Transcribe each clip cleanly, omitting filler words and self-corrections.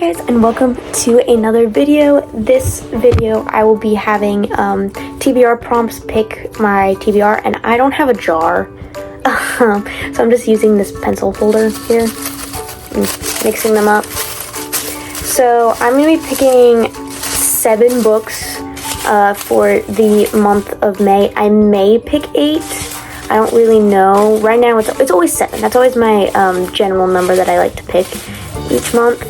guys, and welcome to another video. This video I will be having TBR prompts pick my TBR, and I don't have a jar, so I'm just using this pencil holder here and mixing them up. So I'm going to be picking 7 books for the month of May. I may pick 8. I don't really know. Right now it's always 7. That's always my general number that I like to pick each month.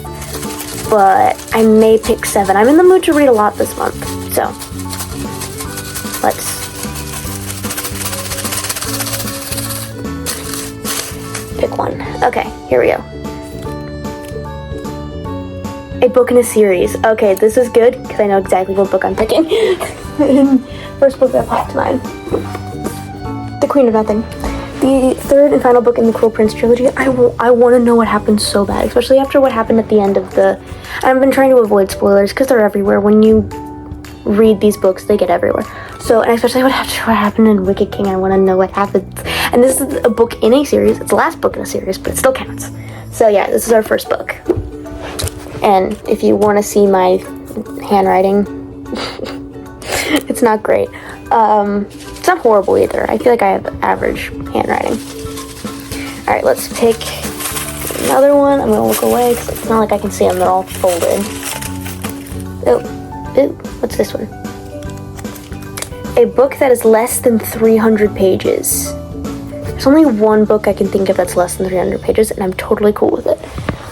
But I may pick 7. I'm in the mood to read a lot this month, so let's pick one. Okay, here we go. A book in a series. Okay, this is good because I know exactly what book I'm picking. First book that popped to mind. The Queen of Nothing. The third and final book in the Cruel Prince trilogy. I want to know what happened so bad, especially after what happened at the end of the... I've been trying to avoid spoilers because they're everywhere. When you read these books, they get everywhere. So, and especially what happened in Wicked King, I want to know what happens. And this is a book in a series. It's the last book in a series, but it still counts. So yeah, this is our first book. And if you want to see my handwriting, it's not great. It's not horrible either. I feel like I have average handwriting. Alright, let's pick another one. I'm gonna look away because it's not like I can see them. They're all folded. Oh, what's this one? A book that is less than 300 pages. There's only one book I can think of that's less than 300 pages, and I'm totally cool with it.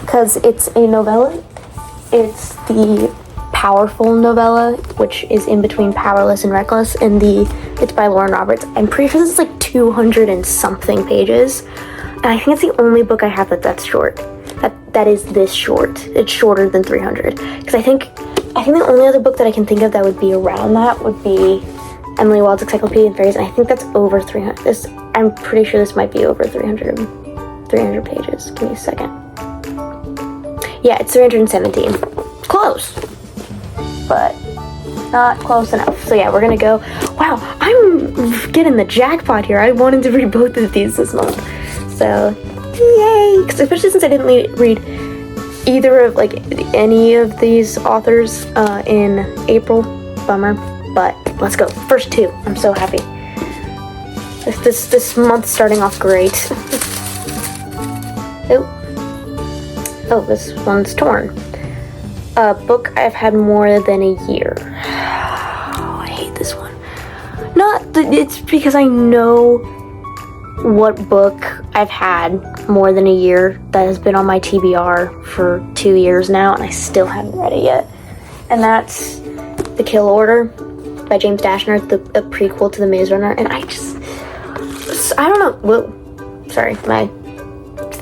Because it's a novella. It's the Powerful novella, which is in between Powerless and Reckless, and it's by Lauren Roberts. I'm pretty sure this is like 200 and something pages, and I think it's the only book I have that's short. That is this short. It's shorter than 300. Because I think the only other book that I can think of that would be around that would be Emily Wild's Encyclopedia and Fairies, and I think that's over 300. I'm pretty sure this might be over 300 pages. Give me a second. Yeah, it's 317. Close. But not close enough. So yeah, we're gonna go. Wow, I'm getting the jackpot here. I wanted to read both of these this month. So, yay! Especially since I didn't read either of, any of these authors in April. Bummer. But let's go. First 2. I'm so happy. This month's starting off great. Oh, this one's torn. A book I've had more than a year. Oh, I hate this one. It's because I know what book I've had more than a year that has been on my TBR for 2 years now, and I still haven't read it yet. And that's The Kill Order by James Dashner, a prequel to The Maze Runner. And I don't know. Whoa, sorry, my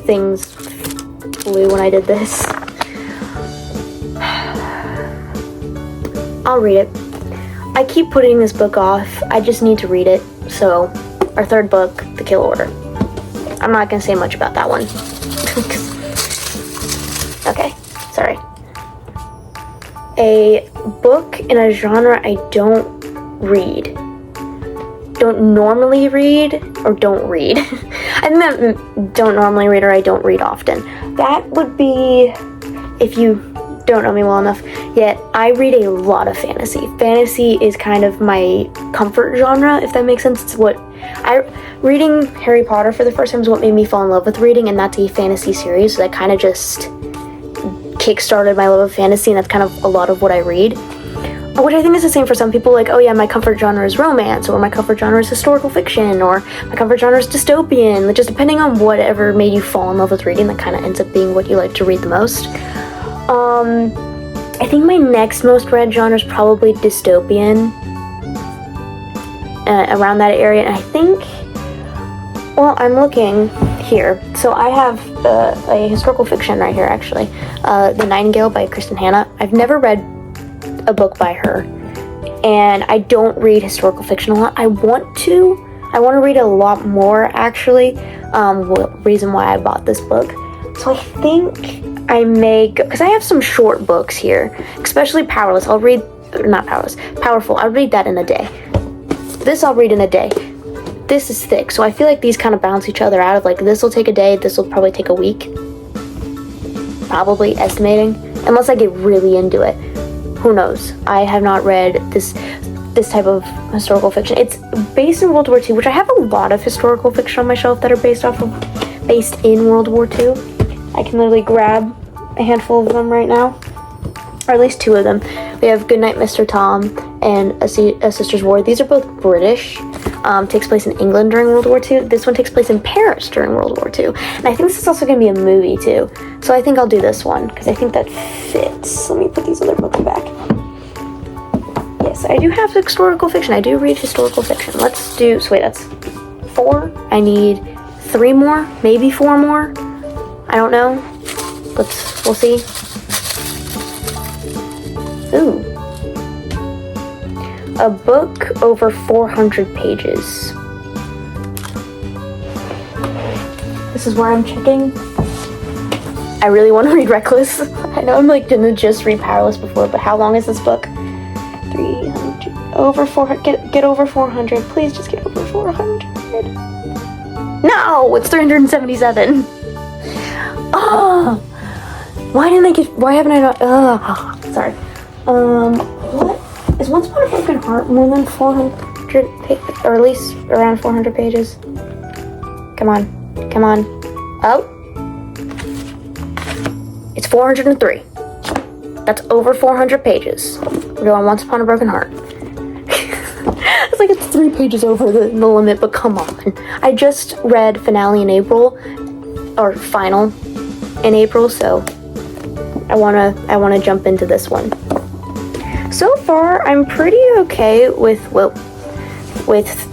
things flew when I did this. I'll read it. I keep putting this book off. I just need to read it. So, our third book, The Kill Order. I'm not going to say much about that one. Okay, sorry. A book in a genre I don't read. Don't normally read, or don't read. I think that don't normally read or I don't read often. That would be, if you don't know me well enough yet, I read a lot of fantasy. Fantasy is kind of my comfort genre, if that makes sense. It's reading Harry Potter for the first time is what made me fall in love with reading, and that's a fantasy series, so that kind of just kick-started my love of fantasy, and that's kind of a lot of what I read. Which I think is the same for some people, like, oh yeah, my comfort genre is romance, or my comfort genre is historical fiction, or my comfort genre is dystopian. Just depending on whatever made you fall in love with reading, that kind of ends up being what you like to read the most. I think my next most read genre is probably dystopian, around that area, and I think, well, I'm looking here. So I have a historical fiction right here, actually. The Nightingale by Kristen Hanna. I've never read a book by her, and I don't read historical fiction a lot. I want to read a lot more, actually. Reason why I bought this book. So I think I may go, because I have some short books here, especially Powerless. Powerful. I'll read that in a day. This I'll read in a day. This is thick, so I feel like these kind of balance each other out. Of like, this will take a day, this will probably take a week. Probably, estimating. unless I get really into it. Who knows? I have not read this type of historical fiction. It's based in World War II, which I have a lot of historical fiction on my shelf that are based in World War II. I can literally grab a handful of them right now, or at least two of them. We have Goodnight Mr. Tom and A Sister's War. These are both British. Takes place in England during World War II. This one takes place in Paris during World War II. And I think this is also going to be a movie too. So I think I'll do this one because I think that fits. Let me put these other books back. Yes, I do have historical fiction. I do read historical fiction. Let's do, so wait, that's 4. I need 3 more, maybe 4 more. I don't know. We'll see. Ooh. A book over 400 pages. This is where I'm checking. I really want to read Reckless. I know I'm like gonna just read Powerless before, but how long is this book? 300, over 400, get over 400. Please just get over 400. No, it's 377. Oh, why haven't I not, sorry. What? Is Once Upon a Broken Heart more than 400 pages, or at least around 400 pages? Come on. Oh. It's 403. That's over 400 pages. We're going Once Upon a Broken Heart. It's like it's 3 pages over the limit, but come on. I just read Finale in April, or Final in April, so I wanna jump into this one. So far, I'm pretty okay with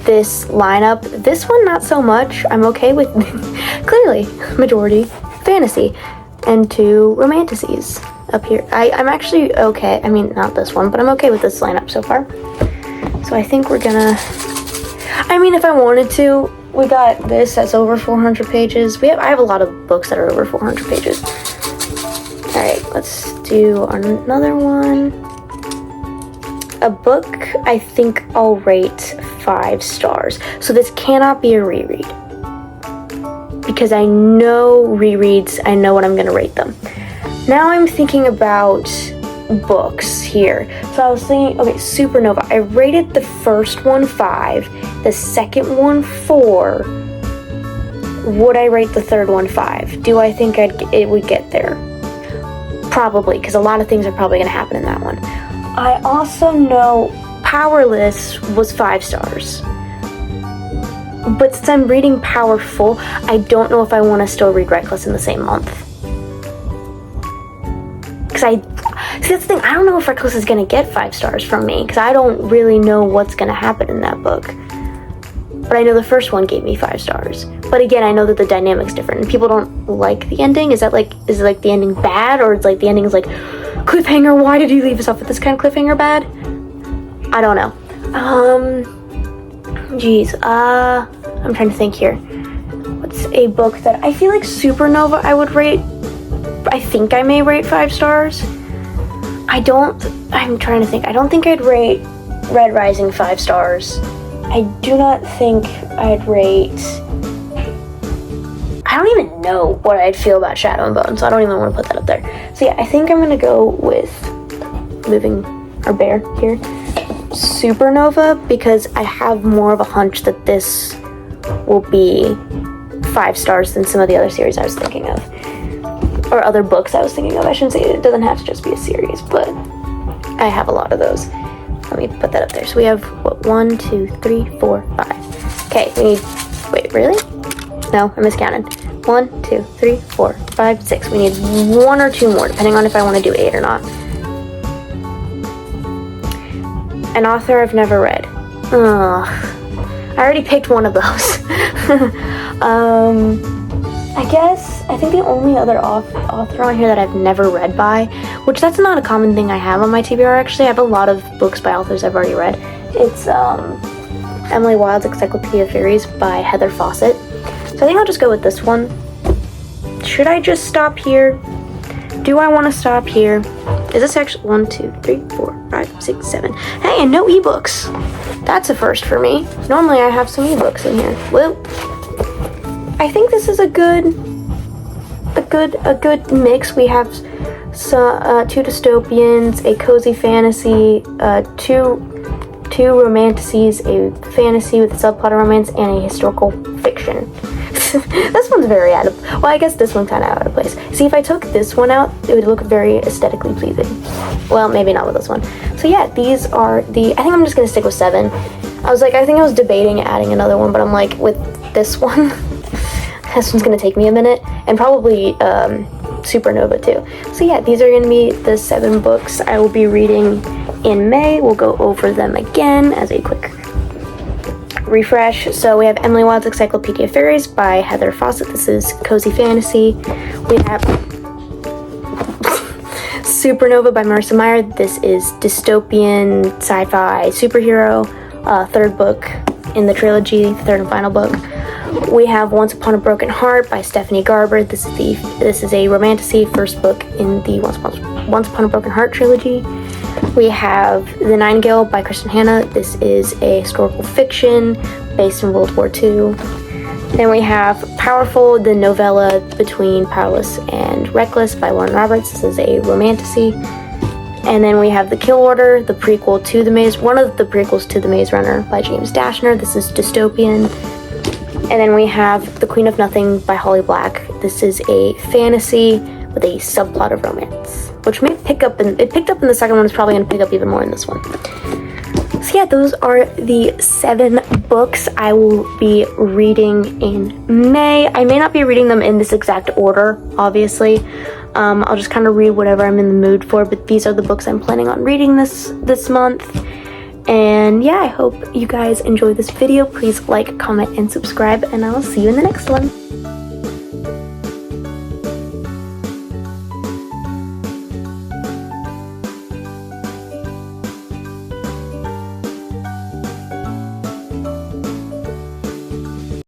this lineup. This one, not so much. I'm okay with, clearly, majority fantasy and 2 romanticities up here. I'm actually okay. I mean, not this one, but I'm okay with this lineup so far. So I think we're gonna, I mean, if I wanted to, we got this that's over 400 pages. I have a lot of books that are over 400 pages. All right, let's do another one. A book I think I'll rate 5 stars. So this cannot be a reread, because I know rereads, I know what I'm gonna rate them. Now I'm thinking about books here. So I was thinking, okay, Supernova. I rated the first one 5, the second one 4. Would I rate the third one 5? Do I think it would get there? Probably, because a lot of things are probably gonna happen in that one. I also know Powerless was 5 stars. But since I'm reading Powerful, I don't know if I want to still read Reckless in the same month. Because see, that's the thing, I don't know if Reckless is going to get 5 stars from me, because I don't really know what's going to happen in that book. But I know the first one gave me 5 stars. But again, I know that the dynamic's different, and people don't like the ending. Is it like the ending bad, or it's like the ending is like, cliffhanger, why did you leave us off with this kind of cliffhanger bad? I don't know. I'm trying to think here. What's a book that I feel like Supernova I would rate, I think I may rate 5 stars. I'm trying to think. I don't think I'd rate Red Rising 5 stars. I do not think I'd rate, I don't even know what I'd feel about Shadow and Bone, so I don't even want to put that up there. So yeah, I think I'm gonna go with moving our bear here, Supernova, because I have more of a hunch that this will be 5 stars than some of the other series I was thinking of, or other books I was thinking of. I shouldn't say it doesn't have to just be a series, but I have a lot of those. Let me put that up there. So we have what, 1, 2, 3, 4, 5. Okay, we need, wait, really? No, I miscounted. 1, 2, 3, 4, 5, 6. We need 1 or 2 more, depending on if I want to do 8 or not. An author I've never read. Ugh. I already picked one of those. I think the only other author on here that I've never read by, which that's not a common thing I have on my TBR actually. I have a lot of books by authors I've already read. It's Emily Wilde's Encyclopedia of Fairies by Heather Fawcett. So I think I'll just go with this one. Should I just stop here? Do I want to stop here? Is this actually 1, 2, 3, 4, 5, 6, 7? Hey, and no ebooks. That's a first for me. Normally I have some ebooks in here. Well, I think this is a good mix. We have two dystopians, a cozy fantasy, two romanticies, a fantasy with a subplot of romance, and a historical fiction. This one's very out of, well, I guess this one's kind of out of place. See, if I took this one out, it would look very aesthetically pleasing. Well, maybe not with this one. So yeah, these are the, I think I'm just gonna stick with 7. I think I was debating adding another one, but I'm like, with this one, this one's gonna take me a minute, and probably Supernova too. So yeah, these are gonna be the 7 books I will be reading in May. We'll go over them again as a quick refresh. So we have Emily Wilde's Encyclopedia of Fairies by Heather Fawcett. This is cozy fantasy. We have Supernova by Marissa Meyer. This is dystopian sci-fi superhero, third book in the trilogy, third and final book. We have Once Upon a Broken Heart by Stephanie Garber. This is a romantasy, first book in the Once Upon a Broken Heart trilogy. We have The Nightingale by Kristen Hanna. This is a historical fiction based in World War II. Then we have Powerful, the novella between Powerless and Reckless by Lauren Roberts. This is a romantasy. And then we have The Kill Order, the prequel to The Maze, one of the prequels to The Maze Runner by James Dashner. This is dystopian. And then we have The Queen of Nothing by Holly Black. This is a fantasy with a subplot of romance, which may pick up in, it picked up in the second one, it's probably going to pick up even more in this one. So yeah, those are the 7 books I will be reading in May. I may not be reading them in this exact order, obviously. I'll just kind of read whatever I'm in the mood for, but these are the books I'm planning on reading this month. And yeah, I hope you guys enjoyed this video. Please like, comment, and subscribe, and I'll see you in the next one.